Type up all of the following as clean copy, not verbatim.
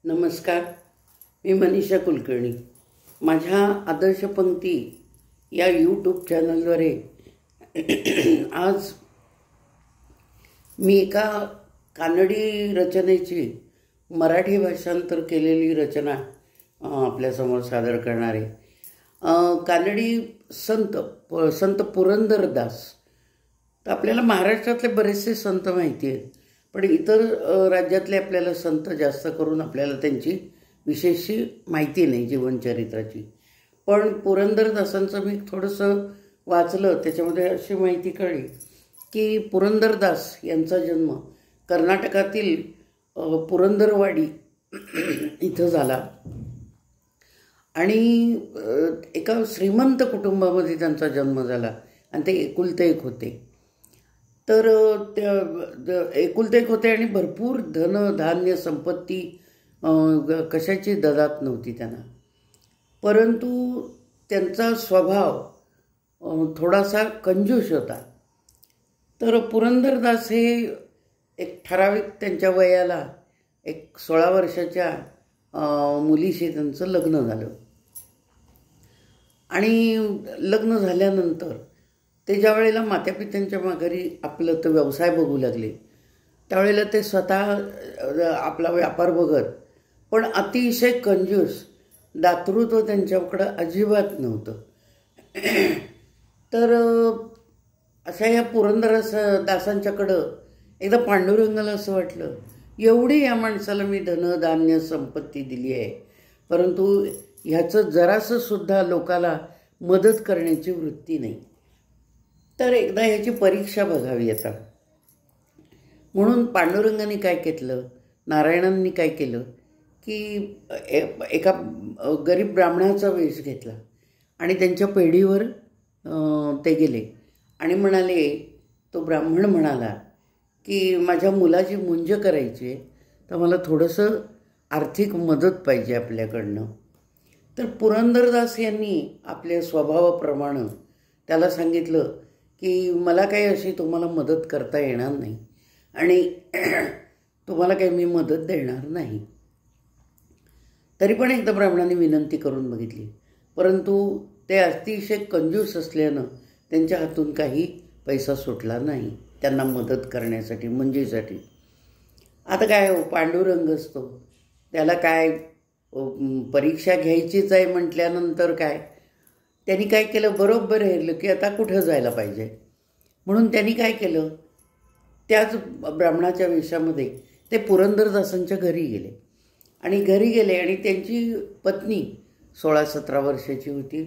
नमस्कार. मी मनीषा कुलकर्णी. माझ्या आदर्श पंक्ती या यूट्यूब चॅनलद्वारे आज मी एका कानडी रचनेची मराठी भाषांतर केलेली रचना आपल्यासमोर सादर करणार आहे. कानडी संत पुरंदरदास. तर आपल्याला महाराष्ट्रातले बरेचसे संत माहिती आहेत, पण इतर राज्यातले आपल्याला संत जास्त करून आपल्याला त्यांची विशेषशी माहिती नाही जीवनचरित्राची. पण पुरंदरदासांचं मी थोडंसं वाचलं, त्याच्यामध्ये अशी माहिती कळली की पुरंदरदास यांचा जन्म कर्नाटकातील पुरंदरवाडी इथं झाला आणि एका श्रीमंत कुटुंबामध्ये त्यांचा जन्म झाला आणि ते एकुलते एक होते. तर त्या एकुलते एक होते आणि भरपूर धन धान्य संपत्ती कशाची ददात नव्हती त्यांना. परंतु त्यांचा स्वभाव थोडासा कंजूस होता. तर पुरंदरदास हे एक ठराविक त्यांच्या वयाला एक 16 वर्षाच्या मुलीशी त्यांचं लग्न झालं आणि लग्न झाल्यानंतर ते ज्या वेळेला मातापित्यांच्या माघारी आपलं तर व्यवसाय बघू लागले, त्यावेळेला ते स्वतः आपला व्यापार बघत, पण अतिशय कंजूस, दातृत्व त्यांच्याकडं अजिबात नव्हतं. तर अशा या पुरंदरदासांच्याकडं एकदा पांडुरंगाला असं वाटलं, एवढी या माणसाला मी धनधान्य संपत्ती दिली आहे, परंतु ह्याचं जरासं सुद्धा लोकाला मदत करण्याची वृत्ती नाही. तर एकदा ह्याची परीक्षा बघावी आता म्हणून पांडुरंगाने काय केलं, नारायणांनी काय केलं की एका गरीब ब्राह्मणाचा वेश घेतला आणि त्यांच्या पेढीवर ते गेले आणि म्हणाले, तो ब्राह्मण म्हणाला की माझ्या मुलाची मुंज करायची आहे, तर मला थोडंसं आर्थिक मदत पाहिजे आपल्याकडनं. तर पुरंदरदास यांनी आपल्या स्वभावाप्रमाणे त्याला सांगितलं की मला काही अशी तुम्हाला मदत करता येणार नाही आणि तुम्हाला काही मी मदत देणार नाही. तरी पण एकदा ब्राह्मणाने विनंती करून बघितली, परंतु ते अतिशय कंजूस असल्यानं त्यांच्या हातून काही पैसा सुटला नाही त्यांना मदत करण्यासाठी, मंजेसाठी. आता काय हो, पांडुरंग असतो, त्याला काय परीक्षा घ्यायचीच आहे म्हटल्यानंतर काय त्यांनी काय केलं, बरोबर हेरलं की आता कुठं जायला पाहिजे म्हणून त्यांनी काय केलं, त्याच ब्राह्मणाच्या वेशामध्ये ते पुरंदरदासांच्या घरी गेले आणि त्यांची पत्नी 16-17 वर्षाची होती.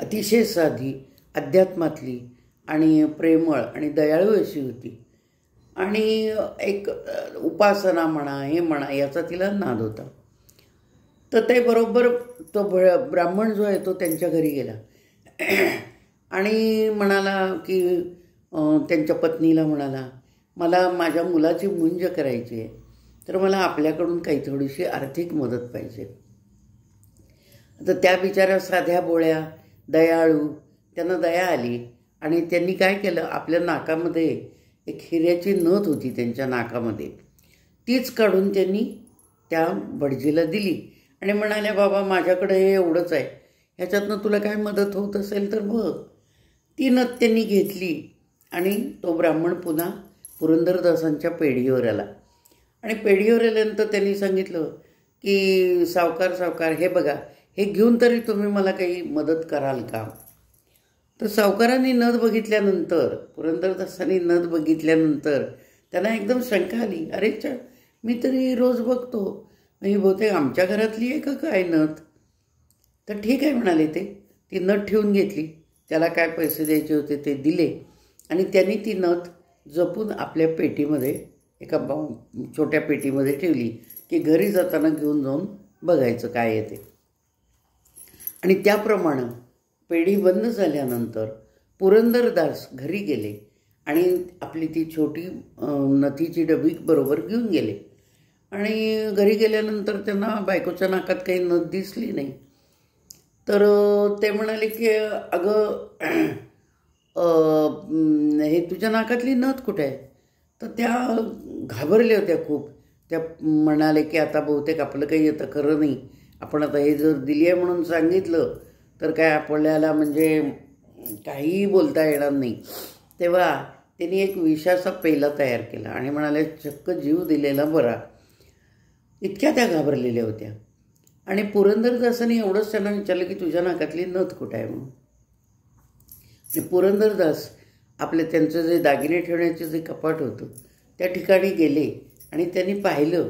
अतिशय साधी, अध्यात्मातली आणि प्रेमळ आणि दयाळू अशी होती आणि एक उपासना म्हणा हे म्हणा याचा तिला नाद होता. तर ते बरोबर तो ब्राह्मण जो आहे तो त्यांच्या घरी गेला आणि म्हणाला की त्यांच्या पत्नीला म्हणाला, मला माझ्या मुलाची मुंज करायची आहे, तर मला आपल्याकडून काही थोडीशी आर्थिक मदत पाहिजे. तर त्या बिचाऱ्या साध्या बोळ्या, दयाळू, त्यांना दया आली आणि त्यांनी काय केलं, आपल्या नाकामध्ये एक हिऱ्याची नथ होती त्यांच्या नाकामध्ये, तीच काढून त्यांनी त्या भटजीला दिली आणि म्हणाल्या, बाबा माझ्याकडे हे एवढंच आहे, ह्याच्यातनं तुला काय मदत होत असेल तर बघ. ती नथ त्यांनी घेतली आणि तो ब्राह्मण पुन्हा पुरंदरदासांच्या पेढीवर आला आणि पेढीवर आल्यानंतर त्यांनी सांगितलं की सावकार हे बघा, हे घेऊन तरी तुम्ही मला काही मदत कराल का. तर सावकारांनी नथ बघितल्यानंतर, पुरंदरदासांनी नथ बघितल्यानंतर त्यांना एकदम शंका आली, अरे मी तरी रोज बघतो, मी बहुतेक आमच्या घरातली आहे का काय नथ. तर ठीक आहे म्हणाले, ती नथ ठेवून घेतली, त्याला काय पैसे द्यायचे होते ते दिले आणि त्यांनी ती नथ जपून आपल्या पेटीमध्ये, एका छोट्या पेटीमध्ये ठेवली की घरी जाताना घेऊन जाऊन बघायचं काय येते. आणि त्याप्रमाणे पेढी बंद झाल्यानंतर पुरंदरदास घरी गेले आणि आपली ती छोटी नथीची डबी बरोबर घेऊन गेले आणि घरी गेल्यानंतर त्यांना बायकोच्या नाकात काही नथ दिसली नाही. तर ते म्हणाले की अगं हे तुझ्या नाकातली नथ कुठे आहे. तर त्या घाबरल्या होत्या खूप त्या म्हणाले की आता बहुतेक आपलं काही आता खरं नाही, आपण आता हे जर दिली आहे म्हणून सांगितलं तर काय आपल्याला म्हणजे काहीही बोलता येणार नाही. तेव्हा त्यांनी एक विषाचा पेला तयार केला आणि म्हणाले चक्क जीव दिलेला बरा. इतक्या त्या घाबरलेल्या होत्या. आणि पुरंदरदासांनी एवढंच त्यांना विचारलं की तुझ्या नाकातली नथ कुठं आहे म्हणून. आणि पुरंदरदास त्यांचं जे दागिने ठेवण्याचे जे कपाट होतं त्या ठिकाणी गेले आणि त्यांनी पाहिलं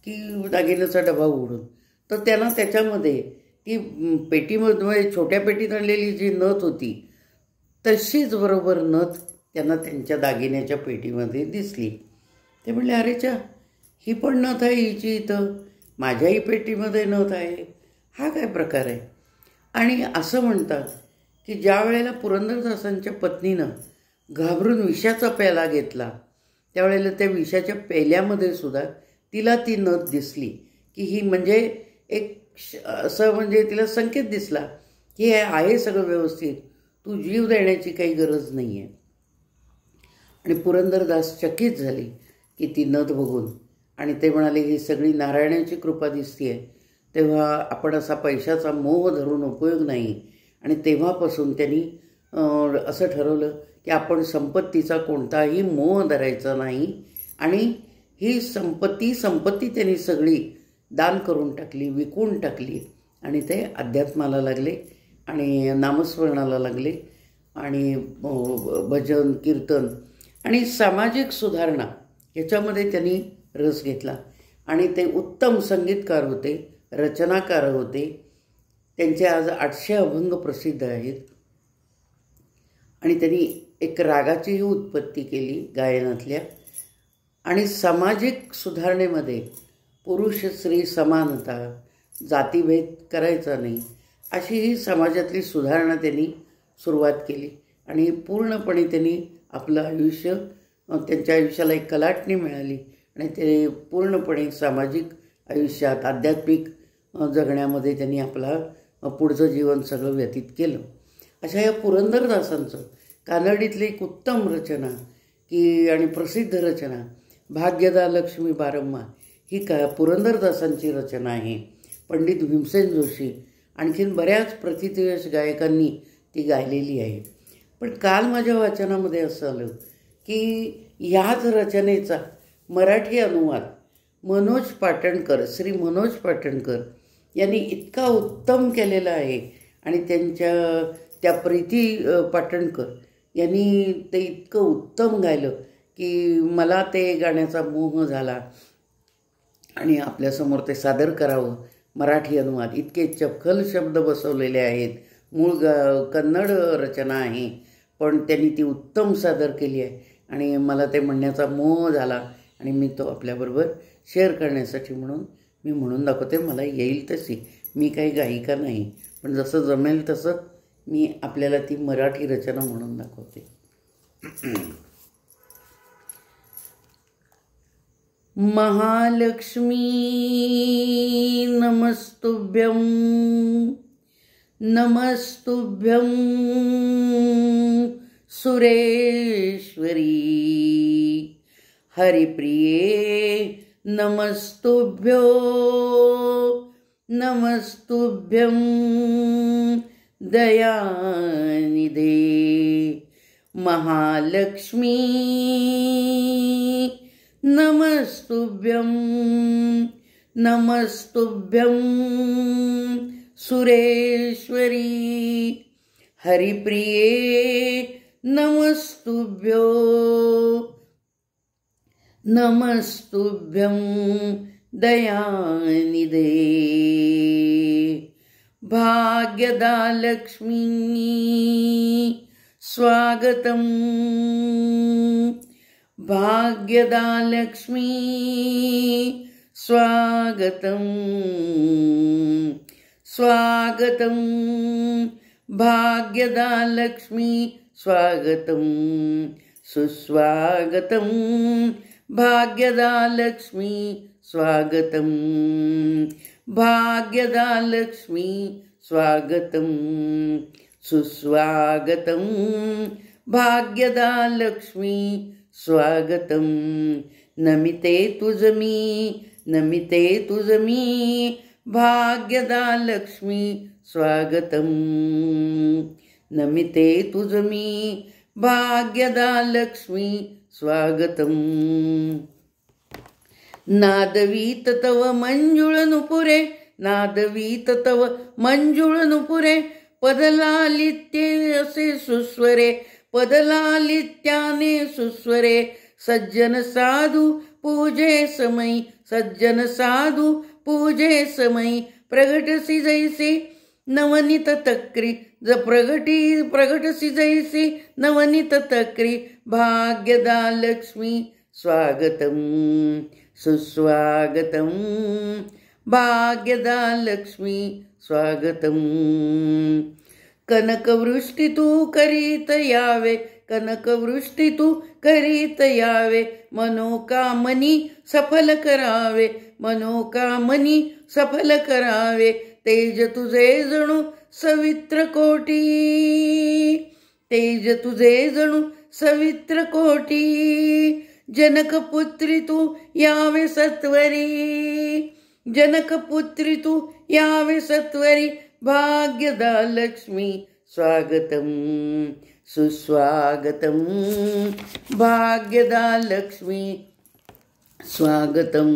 की दागिन्याचा डबा उघडून, तर त्यांना त्याच्यामध्ये ती पेटीमध्ये छोट्या पेटीत आणलेली जी नथ होती तशीच बरोबर नथ त्यांना त्यांच्या दागिन्याच्या पेटीमध्ये दिसली. ते म्हणले अरे चा, ही पण नथ आहे हिची इथं, माझ्याही पेटीमध्ये नथ आहे, हा काय प्रकार आहे. आणि असं म्हणतात की ज्या वेळेला पुरंदरदासांच्या पत्नीनं घाबरून विषाचा प्याला घेतला त्यावेळेला त्या विषाच्या पेल्यामध्ये सुद्धा तिला ती नथ दिसली की ही म्हणजे असं म्हणजे तिला संकेत दिसला की हे आहे सगळं व्यवस्थित, तू जीव देण्याची काही गरज नाही आहे. आणि पुरंदरदास चकित झाली की ती नथ बघून, आणि ते म्हणाले ही सगळी नारायणाची कृपा दिसते आहे, तेव्हा आपण असा पैशाचा मोह धरून उपयोग नाही. आणि तेव्हापासून त्यांनी असं ठरवलं की आपण संपत्तीचा कोणताही मोह धरायचा नाही. आणि ही संपत्ती त्यांनी सगळी दान करून टाकली, विकून टाकली. आणि ते अध्यात्माला लागले आणि नामस्मरणाला लागले आणि भजन कीर्तन आणि सामाजिक सुधारणा ह्याच्यामध्ये त्यांनी रस घेतला. आणि ते उत्तम संगीतकार होते, रचनाकार होते. त्यांचे आज 800 अभंग प्रसिद्ध आहेत. आणि त्यांनी एक रागाचीही उत्पत्ती केली गायनातल्या. आणि सामाजिक सुधारणेमध्ये पुरुष स्त्री समानता, जातीभेद करायचा नाही, अशी ही समाजातली सुधारणा त्यांनी सुरुवात केली. आणि पूर्णपणे त्यांनी आपलं आयुष्य, त्यांच्या आयुष्याला एक कलाटणी मिळाली आणि ते पूर्णपणे सामाजिक आयुष्यात आध्यात्मिक जगण्यामध्ये त्यांनी आपला पुढचं जीवन सगळं व्यतीत केलं. अशा या पुरंदरदासांचं कानडीतली एक उत्तम रचना आणि प्रसिद्ध रचना भाग्यदा लक्ष्मी बारम्मा ही पुरंदरदासांची रचना आहे. पंडित भीमसेन जोशी आणखीन बऱ्याच प्रथितयश गायकांनी ती गायलेली आहे. पण काल माझ्या वाचनामध्ये असं आलं की ह्याच रचनेचा मराठी अनुवाद श्री मनोज पाटणकर यांनी इतका उत्तम केलेला आहे. आणि त्या प्रीती पाटणकर यांनी ते इतकं उत्तम गायलं की मला ते गाण्याचा मोह झाला आणि आपल्यासमोर ते सादर करावं. मराठी अनुवाद इतके चपखल शब्द बसवलेले आहेत, मूळ कन्नड रचना आहे, पण त्यांनी ती उत्तम सादर केली आहे आणि मला ते म्हणण्याचा मोह झाला आणि मी तो आपल्याबरोबर शेअर करण्यासाठी मी म्हणून दाखवते. मला येईल तशी, मी काही गायिका नाही, पण जसं जमेल तसं मी आपल्याला ती मराठी रचना म्हणून दाखवते. महालक्ष्मी नमस्तुभ्यं नमस्तुभ्यं सुरेश्वरी हरिप्रिये नमस्तुभ्यो नमस्तुभ्यं दयानिधे महालक्ष्मी नमस्तुभ्यं नमस्तुभ्यं सुरेश्वरी हरिप्रिये नमस्तुभ्यो नमस्तुभ्यं दयानिधे भाग्यदा लक्ष्मी स्वागतं भाग्यदा लक्ष्मी स्वागतं स्वागतं भाग्यदा लक्ष्मी स्वागतं सुस्वागतं भाग्यदा लक्ष्मी स्वागतं भाग्यदा लक्ष्मी स्वागतं सुस्वागतं भाग्यदा लक्ष्मी स्वागतं नमिते तुझ मी, नमिते तुझ मी, भाग्यदा लक्ष्मी स्वागतम. नमिते तुझ मी, भाग्यदा लक्ष्मी स्वागतम. नादवीत तव मंजुळ नुपुरे, नादवीत तव मंजुळ नुपुरे, पदलालित्ये असे सुस्वरे, पदलालित्याने सुस्वरे. सज्जन साधू पूजे समयी, सज्जन साधू पूजे समयी, प्रगटसी जैसे नवनीत तक्री, प्रगटसी जैसे नवनीत तक्री. भाग्यदा लक्ष्मी स्वागतम सुस्वागतम, भाग्यदा लक्ष्मी स्वागतम. कनकवृष्टी तू करीत यावे, कनकवृष्टी तू करीत यावे, मनोकामनी सफल करावे, मनोकामनी सफल करावे. तेज तुझे जणू सवित्र कोटी, तेज तुझे जणू सवित्र कोटी. जनकपुत्री तू यावे सत्वरी, जनकपुत्री तू यावे सत्वरी. भाग्यदा लक्ष्मी स्वागतम सुस्वागतम, भाग्यदा लक्ष्मी स्वागतम.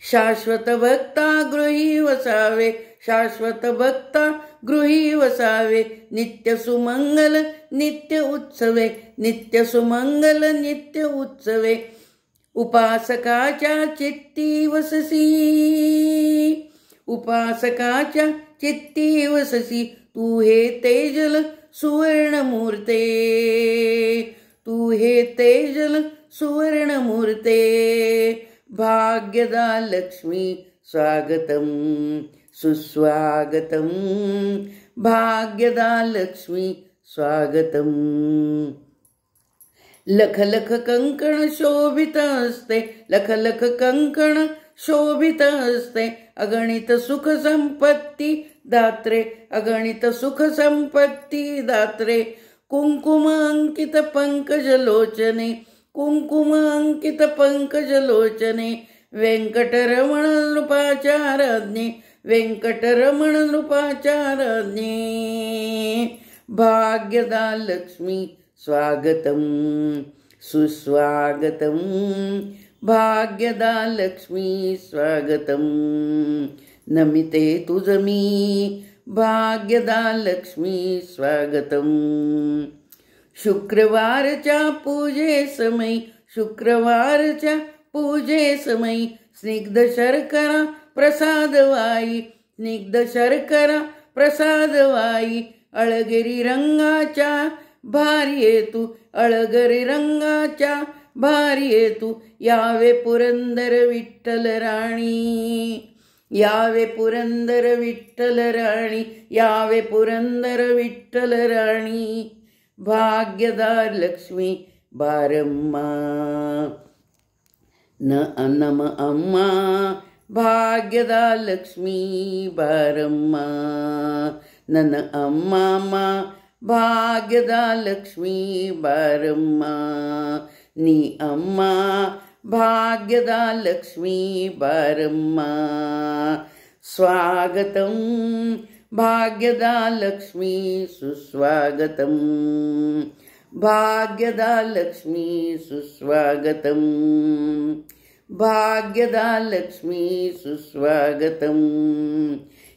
शाश्वत भक्ता गृही वसावे, शाश्वत भक्ता गृही वसावे. नित्य सुमंगल नित्य उत्सवे, नित्य सुमंगल नित्य उत्सवे. उपासकाच्या चित्ती वससी, उपासकाच्या चित्ती वससी. तू हे तेजल सुवर्णमूर्ते, तू हे तेजल सुवर्णमूर्ते. भाग्यदा लक्ष्मी स्वागतम सुस्वागतम, भाग्यदा लक्ष्मी स्वागतम. लख लख कंकण शोभित असते, लख लख कंकण शोभित असते. अगणित सुख संपत्ती दात्रे, अगणित सुख संपत्ती दात्रे. कुंकुम अंकित पंकज लोचने, कुंकुम अंकित पंकज लोचने. व्यंकटरमण नृपाचाराज्ञे, व्यंकटरमण नृपाचाराज्ञे. भाग्यदा लक्ष्मी स्वागतम सुस्वागतम, भाग्यदा लक्ष्मी स्वागतम. नमिते तुझ मी, भाग्यदा लक्ष्मी स्वागतम. शुक्रवारच्या पूजे समयी, शुक्रवारच्या पूजे समयी. स्निग्ध शर्करा प्रसाद वाई, स्निग्ध शर्करा प्रसाद वाई. अळगिरी रंगाच्या भारी येतू, अळगिरी रंगाच्या भारी येतू. यावे पुरंदर विठ्ठल राणी, यावे पुरंदर विठ्ठल राणी, यावे पुरंदर विठ्ठल राणी. भाग्यदार लक्ष्मी बारम्मा, नम अम्मा. भाग्यदा लक्ष्मी बारम्मा, नन अम्मा. भाग्यदा लक्ष्मी बारम्मा, नी अम्मा. भाग्यदा लक्ष्मी बारम्मा. स्वागतम भाग्यदा लक्ष्मी सुस्वागतम, भाग्यदा लक्ष्मी सुस्वागतम, भाग्यदा लक्ष्मी सुस्वागतम.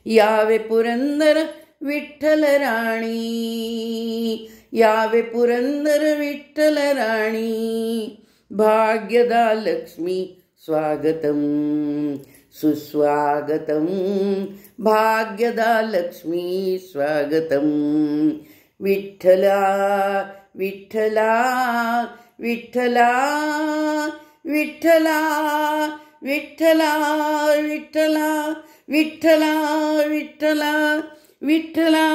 यावे पुरंदर विठ्ठल राणी, यावे पुरंदर विठ्ठल राणी. भाग्यदा लक्ष्मी स्वागतम सुस्वागतम, भाग्यदा लक्ष्मी स्वागतम. विठ्ठला विठ्ठला विठ्ठला विठ्ठला विठ्ठला विठ्ठला विठ्ठला विठ्ठला विठ्ठला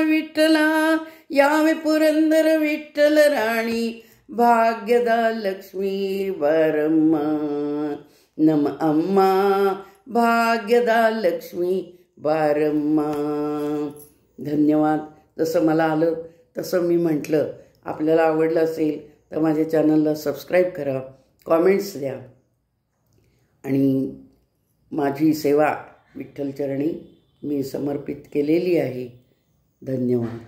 विठ्ठला. यावे पुरंदर विठ्ठल राणी. भाग्यदा लक्ष्मी बारम्मा, नम अम्मा. भाग्यदा लक्ष्मी बारम्मा. धन्यवाद. जसं मला आलं तसं मी म्हटलं. आपल्याला आवडलं असेल तर माझ्या चॅनलला सबस्क्राईब करा कॉमेंट्स द्या आणि माझी सेवा विठ्ठलचरणी मी समर्पित केलेली आहे. धन्यवाद.